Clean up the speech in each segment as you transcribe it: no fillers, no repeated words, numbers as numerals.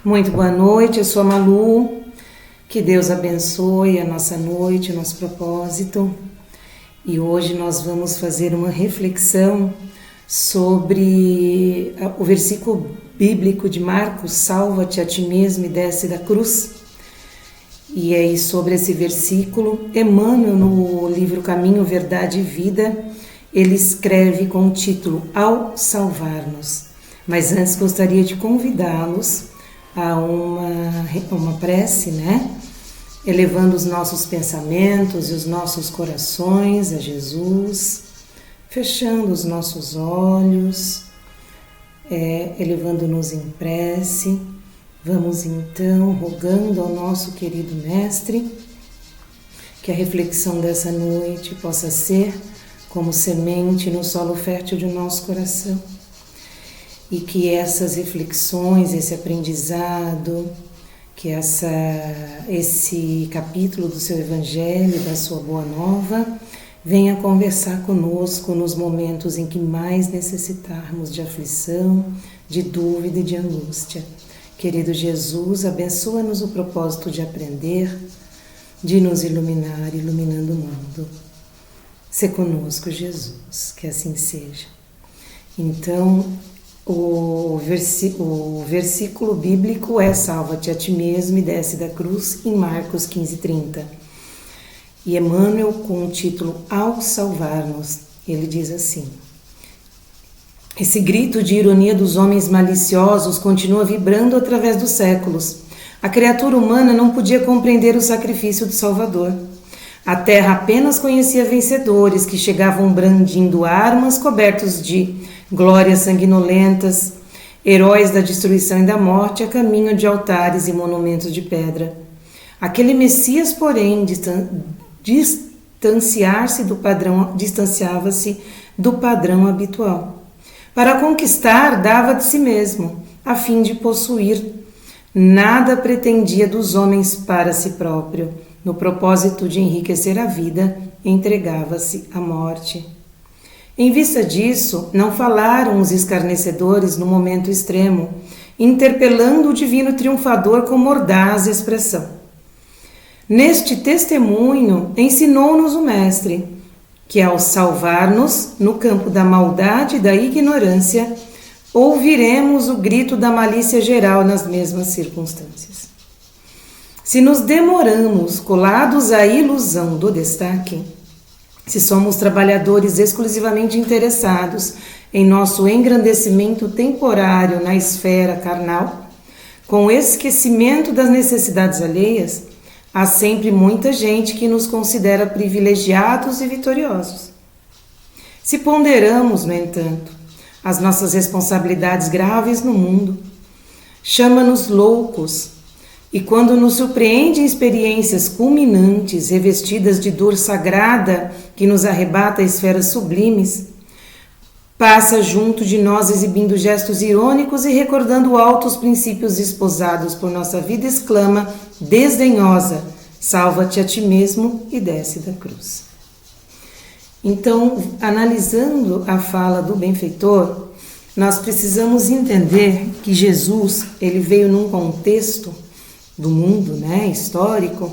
Muito boa noite, eu sou a Malu. Que Deus abençoe a nossa noite, o nosso propósito. E hoje nós vamos fazer uma reflexão sobre o versículo bíblico de Marcos: salva-te a ti mesmo e desce da cruz. E aí, sobre esse versículo, Emmanuel, no livro Caminho, Verdade e Vida, ele escreve com o título Ao Salvar-nos. Mas antes gostaria de convidá-los a uma prece, né? Elevando os nossos pensamentos e os nossos corações a Jesus, fechando os nossos olhos, elevando-nos em prece. Vamos então rogando ao nosso querido Mestre que a reflexão dessa noite possa ser como semente no solo fértil de nosso coração e que essas reflexões, esse aprendizado, que esse capítulo do seu Evangelho, da sua Boa Nova, venha conversar conosco nos momentos em que mais necessitarmos de aflição, de dúvida e de angústia. Querido Jesus, abençoa-nos o propósito de aprender, de nos iluminar, iluminando o mundo. Sê conosco, Jesus, que assim seja. Então, o versículo bíblico é: salva-te a ti mesmo e desce da cruz, em Marcos 15:30. E Emmanuel, com o título Ao Salvar-nos, ele diz assim: esse grito de ironia dos homens maliciosos continua vibrando através dos séculos. A criatura humana não podia compreender o sacrifício do Salvador. A terra apenas conhecia vencedores que chegavam brandindo armas cobertos de glórias sanguinolentas, heróis da destruição e da morte a caminho de altares e monumentos de pedra. Aquele Messias, porém, distanciava-se do padrão habitual. Para conquistar, dava de si mesmo, a fim de possuir. Nada pretendia dos homens para si próprio. No propósito de enriquecer a vida, entregava-se à morte. Em vista disso, não falaram os escarnecedores no momento extremo, interpelando o divino triunfador com mordaz expressão. Neste testemunho, ensinou-nos o Mestre que, ao salvar-nos no campo da maldade e da ignorância, ouviremos o grito da malícia geral nas mesmas circunstâncias. Se nos demoramos colados à ilusão do destaque, se somos trabalhadores exclusivamente interessados em nosso engrandecimento temporário na esfera carnal, com o esquecimento das necessidades alheias, há sempre muita gente que nos considera privilegiados e vitoriosos. Se ponderamos, no entanto, as nossas responsabilidades graves no mundo, chama-nos loucos, e quando nos surpreende em experiências culminantes, revestidas de dor sagrada que nos arrebata a esferas sublimes, passa junto de nós exibindo gestos irônicos e recordando altos princípios esposados por nossa vida, exclama, desdenhosa, salva-te a ti mesmo e desce da cruz. Então, analisando a fala do benfeitor, nós precisamos entender que Jesus, ele veio num contexto do mundo, né, histórico,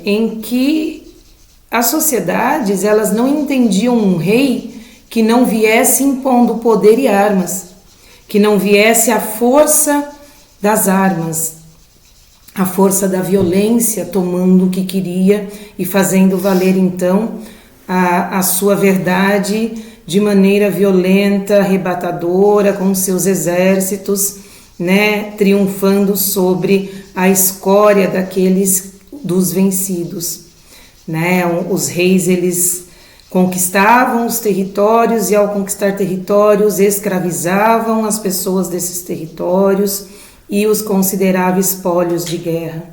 em que as sociedades, elas não entendiam um rei que não viesse impondo poder e armas, que não viesse a força das armas, a força da violência, tomando o que queria e fazendo valer então a sua verdade de maneira violenta, arrebatadora, com seus exércitos, né, triunfando sobre a escória dos vencidos, né? Os reis, eles conquistavam os territórios e, ao conquistar territórios, escravizavam as pessoas desses territórios e os consideravam espólios de guerra.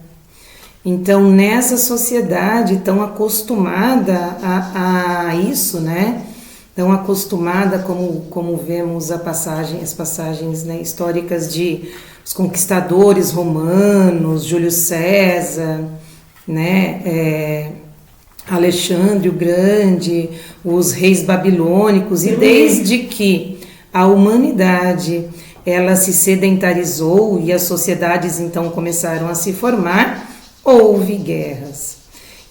Então, nessa sociedade tão acostumada a isso, né? Tão acostumada como vemos as passagens, né, históricas de os conquistadores romanos, Júlio César, né, Alexandre o Grande, os reis babilônicos, e desde que a humanidade ela se sedentarizou e as sociedades então começaram a se formar, houve guerras.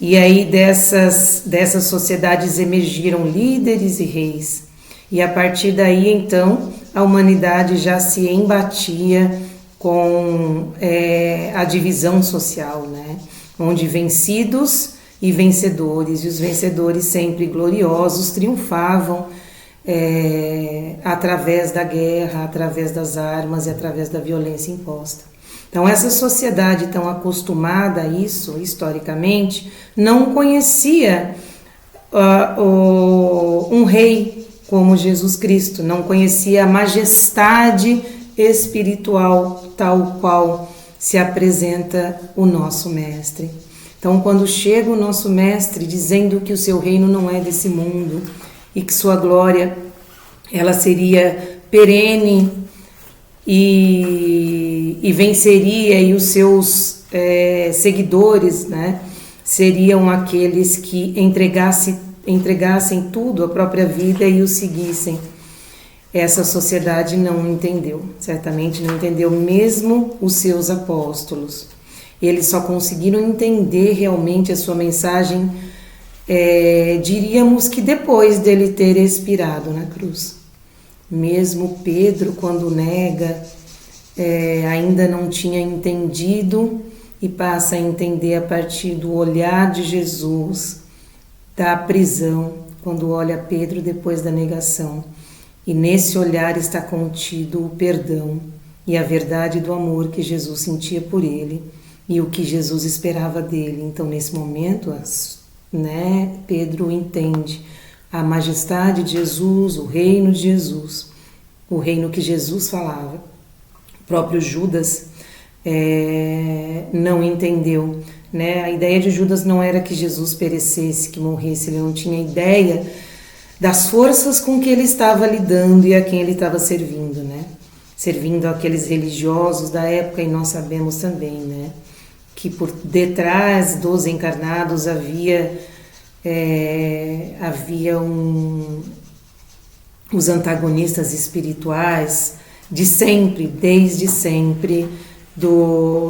E aí dessas sociedades emergiram líderes e reis. E a partir daí então a humanidade já se embatia com a divisão social, né? Onde vencidos e vencedores, e os vencedores sempre gloriosos triunfavam através da guerra, através das armas e através da violência imposta. Então essa sociedade tão acostumada a isso, historicamente, não conhecia um rei como Jesus Cristo, não conhecia a majestade espiritual tal qual se apresenta o nosso Mestre. Então, quando chega o nosso Mestre dizendo que o seu reino não é desse mundo e que sua glória ela seria perene e venceria, e os seus seguidores, né, seriam aqueles que entregassem tudo, a própria vida, e o seguissem. Essa sociedade não entendeu, certamente não entendeu mesmo os seus apóstolos. Eles só conseguiram entender realmente a sua mensagem, diríamos que depois dele ter expirado na cruz. Mesmo Pedro, quando nega, ainda não tinha entendido, e passa a entender a partir do olhar de Jesus, da prisão, quando olha Pedro depois da negação. E nesse olhar está contido o perdão e a verdade do amor que Jesus sentia por ele e o que Jesus esperava dele. Então, nesse momento, Pedro entende a majestade de Jesus, o reino de Jesus, o reino que Jesus falava. O próprio Judas não entendeu, né? A ideia de Judas não era que Jesus perecesse, que morresse. Ele não tinha ideia das forças com que ele estava lidando e a quem ele estava servindo, né? Servindo aqueles religiosos da época, e nós sabemos também, né, que por detrás dos encarnados havia os antagonistas espirituais de sempre, desde sempre,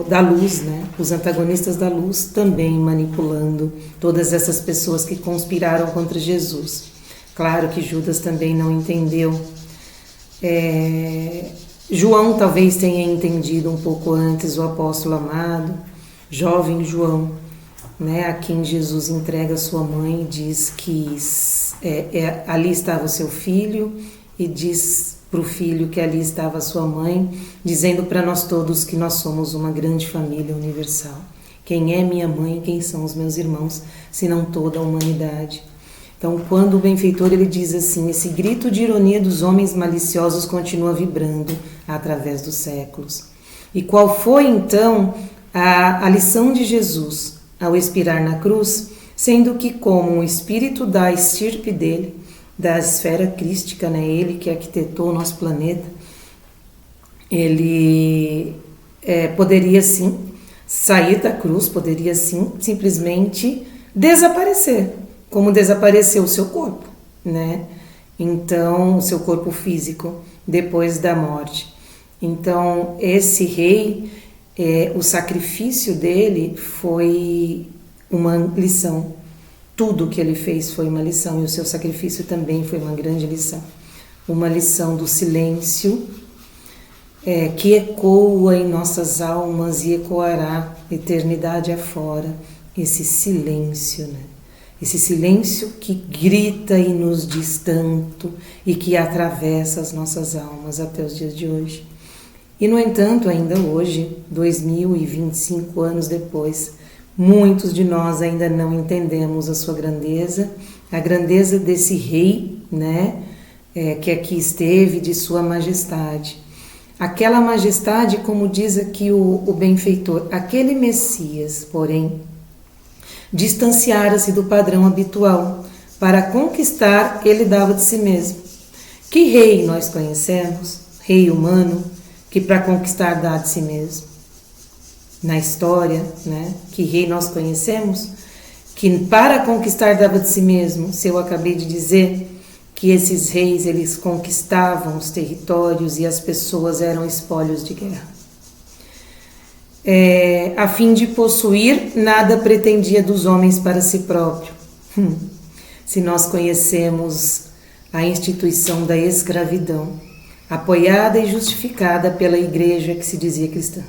da luz, né? Os antagonistas da luz também manipulando todas essas pessoas que conspiraram contra Jesus. Claro que Judas também não entendeu. João talvez tenha entendido um pouco antes, o apóstolo amado, jovem João, né, a quem Jesus entrega sua mãe e diz que ali estava o seu filho, e diz para o filho que ali estava a sua mãe, dizendo para nós todos que nós somos uma grande família universal. Quem é minha mãe, quem são os meus irmãos, senão toda a humanidade? Então, quando o benfeitor ele diz assim, esse grito de ironia dos homens maliciosos continua vibrando através dos séculos. E qual foi, então, a lição de Jesus ao expirar na cruz? Sendo que, como o espírito da estirpe dele, da esfera crística, né, ele que arquitetou o nosso planeta, ele poderia sim sair da cruz, poderia sim simplesmente desaparecer, como desapareceu o seu corpo, né? Então, o seu corpo físico, depois da morte. Então, esse rei, o sacrifício dele foi uma lição. Tudo que ele fez foi uma lição, e o seu sacrifício também foi uma grande lição. Uma lição do silêncio, que ecoa em nossas almas e ecoará eternidade afora. Esse silêncio, né? Esse silêncio que grita e nos diz tanto e que atravessa as nossas almas até os dias de hoje. E, no entanto, ainda hoje, 2025 anos depois, muitos de nós ainda não entendemos a sua grandeza, a grandeza desse rei, né, que aqui esteve, de sua majestade. Aquela majestade, como diz aqui o benfeitor, aquele Messias, porém, distanciara-se do padrão habitual. Para conquistar, ele dava de si mesmo. Que rei nós conhecemos? Rei humano, que para conquistar dá de si mesmo. Na história, né? Que rei nós conhecemos? Que para conquistar dava de si mesmo. Se eu acabei de dizer que esses reis eles conquistavam os territórios e as pessoas eram espólios de guerra. A fim de possuir, nada pretendia dos homens para si próprio. Se nós conhecemos a instituição da escravidão, apoiada e justificada pela igreja que se dizia cristã,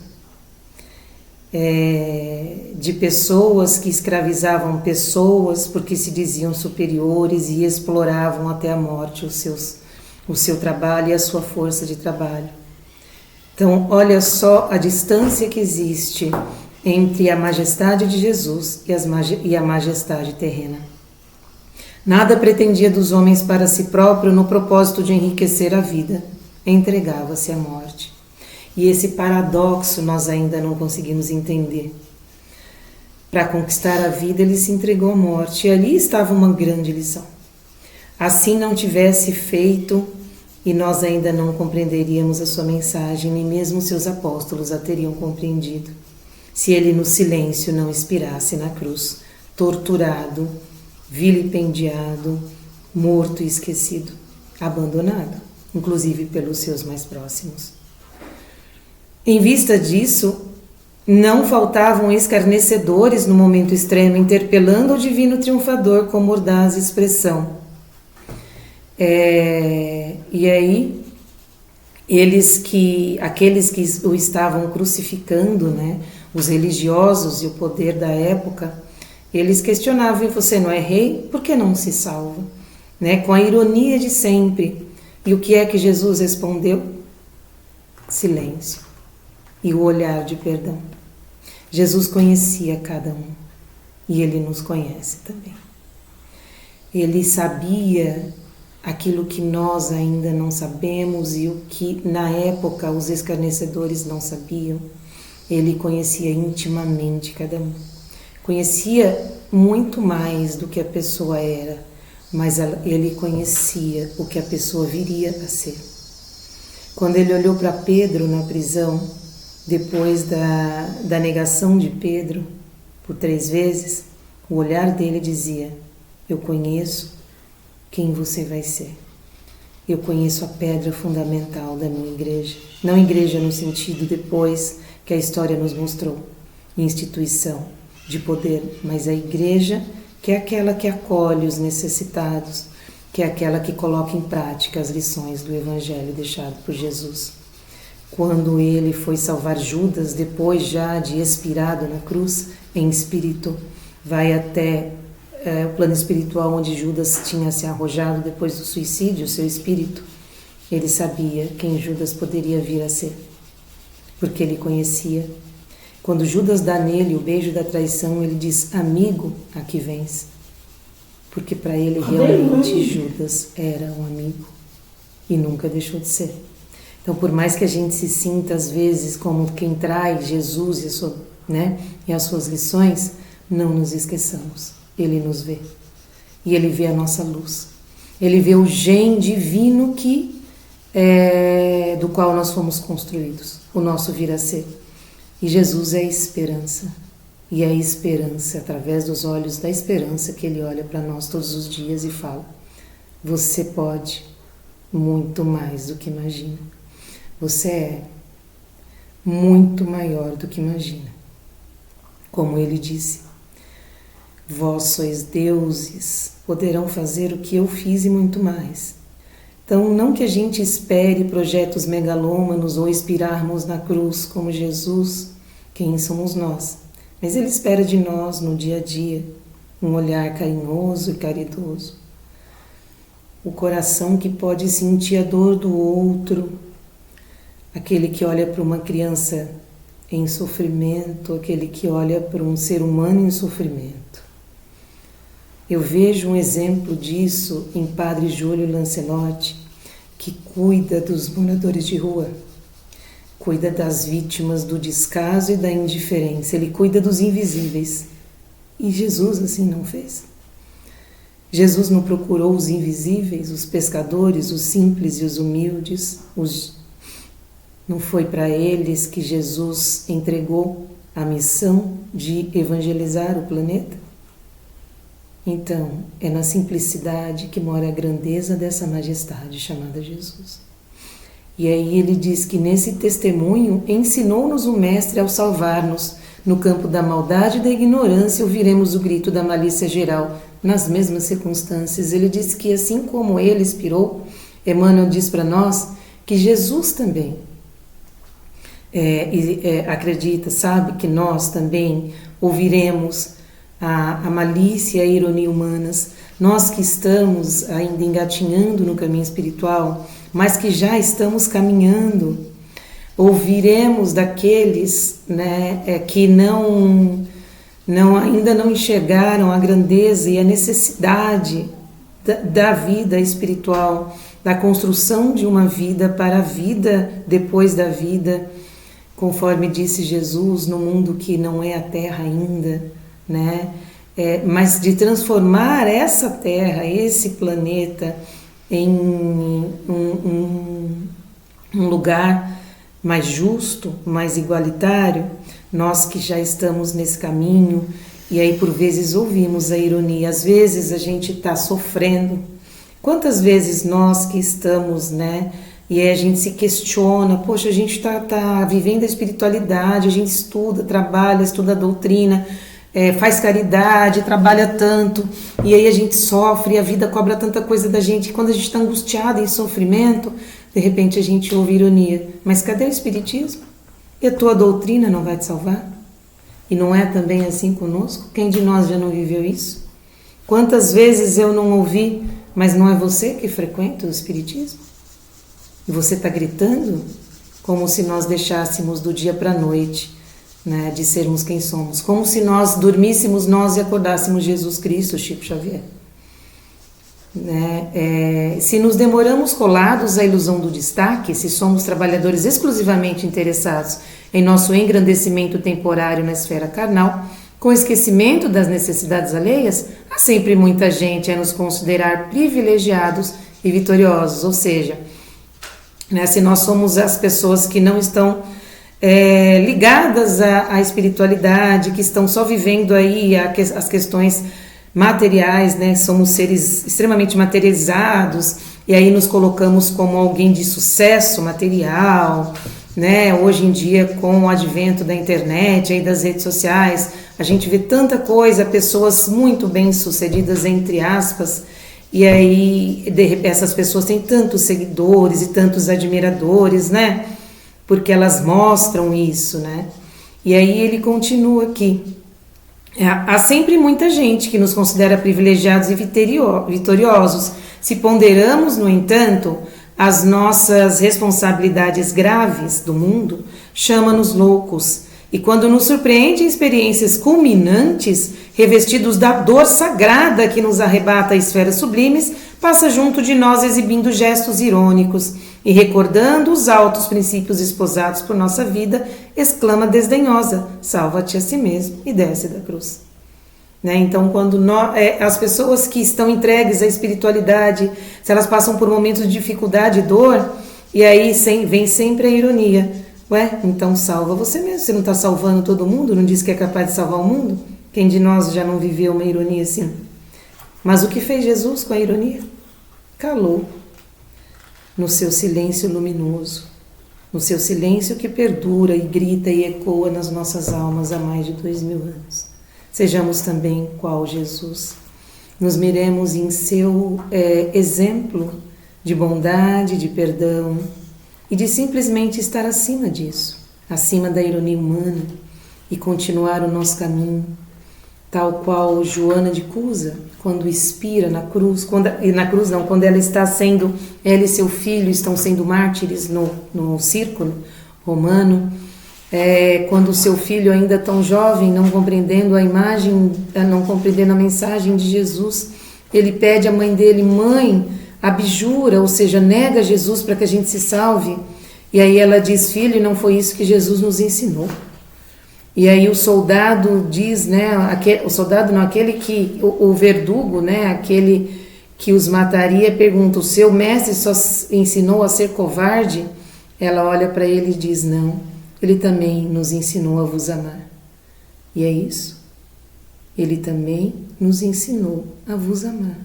de pessoas que escravizavam pessoas porque se diziam superiores e exploravam até a morte o seu trabalho e a sua força de trabalho. Então, olha só a distância que existe entre a majestade de Jesus e a majestade terrena. Nada pretendia dos homens para si próprio no propósito de enriquecer a vida, entregava-se à morte. E esse paradoxo nós ainda não conseguimos entender. Para conquistar a vida, ele se entregou à morte, e ali estava uma grande lição. Assim não tivesse feito, e nós ainda não compreenderíamos a sua mensagem, nem mesmo seus apóstolos a teriam compreendido, se ele no silêncio não expirasse na cruz, torturado, vilipendiado, morto e esquecido, abandonado, inclusive pelos seus mais próximos. Em vista disso, não faltavam escarnecedores no momento extremo, interpelando o divino triunfador com mordaz expressão. E aí, aqueles que o estavam crucificando, né, os religiosos e o poder da época, eles questionavam: você não é rei? Por que não se salva? Né, com a ironia de sempre. E o que é que Jesus respondeu? Silêncio. E o olhar de perdão. Jesus conhecia cada um. E Ele nos conhece também. Ele sabia aquilo que nós ainda não sabemos e o que na época os escarnecedores não sabiam. Ele conhecia intimamente cada um. Conhecia muito mais do que a pessoa era, mas ele conhecia o que a pessoa viria a ser. Quando ele olhou para Pedro na prisão, depois da negação de Pedro por 3 vezes, o olhar dele dizia: eu conheço quem você vai ser. Eu conheço a pedra fundamental da minha igreja. Não igreja no sentido depois que a história nos mostrou, instituição de poder, mas a igreja que é aquela que acolhe os necessitados, que é aquela que coloca em prática as lições do Evangelho deixado por Jesus. Quando ele foi salvar Judas, depois já de expirado na cruz, em espírito, vai até o plano espiritual onde Judas tinha se arrojado depois do suicídio, seu espírito. Ele sabia quem Judas poderia vir a ser, porque ele conhecia. Quando Judas dá nele o beijo da traição, ele diz: amigo, aqui vens. Porque para ele realmente Judas era um amigo e nunca deixou de ser. Então, por mais que a gente se sinta às vezes como quem trai Jesus e as suas lições, não nos esqueçamos. Ele nos vê. E Ele vê a nossa luz. Ele vê o gen divino do qual nós fomos construídos, o nosso vir a ser. E Jesus é a esperança. E é a esperança, através dos olhos da esperança, que Ele olha para nós todos os dias e fala: você pode muito mais do que imagina. Você é muito maior do que imagina. Como Ele disse: vós sois deuses, poderão fazer o que eu fiz e muito mais. Então, não que a gente espere projetos megalômanos ou expirarmos na cruz como Jesus, quem somos nós, mas Ele espera de nós no dia a dia um olhar carinhoso e caridoso, o coração que pode sentir a dor do outro, aquele que olha para uma criança em sofrimento, aquele que olha para um ser humano em sofrimento. Eu vejo um exemplo disso em Padre Júlio Lancelotti, que cuida dos moradores de rua, cuida das vítimas do descaso e da indiferença, ele cuida dos invisíveis. E Jesus assim não fez. Jesus não procurou os invisíveis, os pescadores, os simples e os humildes. Não foi para eles que Jesus entregou a missão de evangelizar o planeta? Então, é na simplicidade que mora a grandeza dessa majestade chamada Jesus. E aí ele diz que nesse testemunho ensinou-nos o Mestre ao salvar-nos. No campo da maldade e da ignorância ouviremos o grito da malícia geral, nas mesmas circunstâncias. Ele diz que assim como ele inspirou, Emmanuel diz para nós que Jesus também acredita, sabe, que nós também ouviremos a malícia e a ironia humanas. Nós que estamos ainda engatinhando no caminho espiritual, mas que já estamos caminhando, ouviremos daqueles, né, que ainda não enxergaram a grandeza e a necessidade da vida espiritual, da construção de uma vida para a vida depois da vida, conforme disse Jesus, no mundo que não é a Terra ainda, né? Mas de transformar essa Terra, esse planeta, em um lugar mais justo, mais igualitário. Nós que já estamos nesse caminho, e aí por vezes ouvimos a ironia, às vezes a gente está sofrendo. Quantas vezes nós que estamos, né, e aí a gente se questiona, poxa, a gente tá vivendo a espiritualidade, a gente estuda, trabalha, estuda a doutrina, faz caridade, trabalha tanto, e aí a gente sofre, a vida cobra tanta coisa da gente, e quando a gente está angustiado em sofrimento, de repente a gente ouve ironia, mas cadê o Espiritismo? E a tua doutrina não vai te salvar? E não é também assim conosco? Quem de nós já não viveu isso? Quantas vezes eu não ouvi, mas não é você que frequenta o Espiritismo? E você está gritando como se nós deixássemos do dia para a noite, né, de sermos quem somos, como se nós dormíssemos nós e acordássemos Jesus Cristo, Chico Xavier. Né? Se nos demoramos colados à ilusão do destaque, se somos trabalhadores exclusivamente interessados em nosso engrandecimento temporário na esfera carnal, com esquecimento das necessidades alheias, há sempre muita gente a nos considerar privilegiados e vitoriosos, ou seja, né, se nós somos as pessoas que não estão ligadas à espiritualidade, que estão só vivendo aí as questões materiais, né? Somos seres extremamente materializados e aí nos colocamos como alguém de sucesso material, né? Hoje em dia, com o advento da internet e das redes sociais, a gente vê tanta coisa, pessoas muito bem-sucedidas, entre aspas, e aí essas pessoas têm tantos seguidores e tantos admiradores, né? Porque elas mostram isso, né? E aí ele continua aqui. Há sempre muita gente que nos considera privilegiados e vitoriosos. Se ponderamos, no entanto, as nossas responsabilidades graves do mundo, chama-nos loucos. E quando nos surpreende em experiências culminantes, revestidos da dor sagrada que nos arrebata a esferas sublimes, passa junto de nós exibindo gestos irônicos e recordando os altos princípios esposados por nossa vida, exclama desdenhosa, salva-te a si mesmo e desce da cruz. Né? Então, quando as pessoas que estão entregues à espiritualidade, se elas passam por momentos de dificuldade e dor, e aí vem sempre a ironia. Ué, então salva você mesmo, você não está salvando todo mundo? Não diz que é capaz de salvar o mundo? Quem de nós já não viveu uma ironia assim? Mas o que fez Jesus com a ironia? Calou no seu silêncio luminoso, no seu silêncio que perdura e grita e ecoa nas nossas almas há mais de 2000 anos. Sejamos também qual Jesus. Nos miremos em seu exemplo de bondade, de perdão e de simplesmente estar acima disso, acima da ironia humana e continuar o nosso caminho, tal qual Joana de Cusa, quando expira na cruz, quando ela está sendo, ela e seu filho estão sendo mártires no círculo romano, quando o seu filho ainda tão jovem, não compreendendo a imagem, não compreendendo a mensagem de Jesus, ele pede à mãe dele, mãe, abjura, ou seja, nega Jesus para que a gente se salve. E aí ela diz, filho, não foi isso que Jesus nos ensinou. E aí o soldado diz, né, aquele que, o verdugo, né, aquele que os mataria, pergunta, o seu mestre só ensinou a ser covarde? Ela olha para ele e diz, não, ele também nos ensinou a vos amar. E é isso. Ele também nos ensinou a vos amar.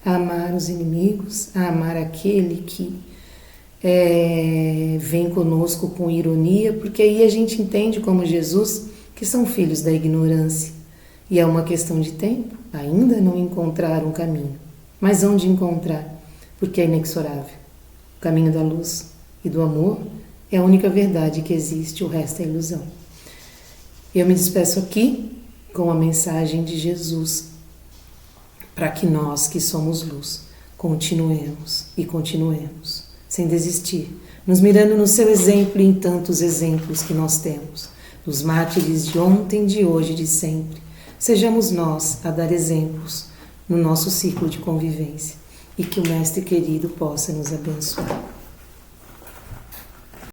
A amar os inimigos, a amar aquele que vem conosco com ironia, porque aí a gente entende como Jesus que são filhos da ignorância. E é uma questão de tempo, ainda não encontraram um caminho. Mas onde encontrar? Porque é inexorável. O caminho da luz e do amor é a única verdade que existe, o resto é ilusão. Eu me despeço aqui com a mensagem de Jesus, para que nós que somos luz continuemos e continuemos, sem desistir, nos mirando no seu exemplo e em tantos exemplos que nós temos, dos mártires de ontem, de hoje e de sempre. Sejamos nós a dar exemplos no nosso ciclo de convivência e que o Mestre querido possa nos abençoar.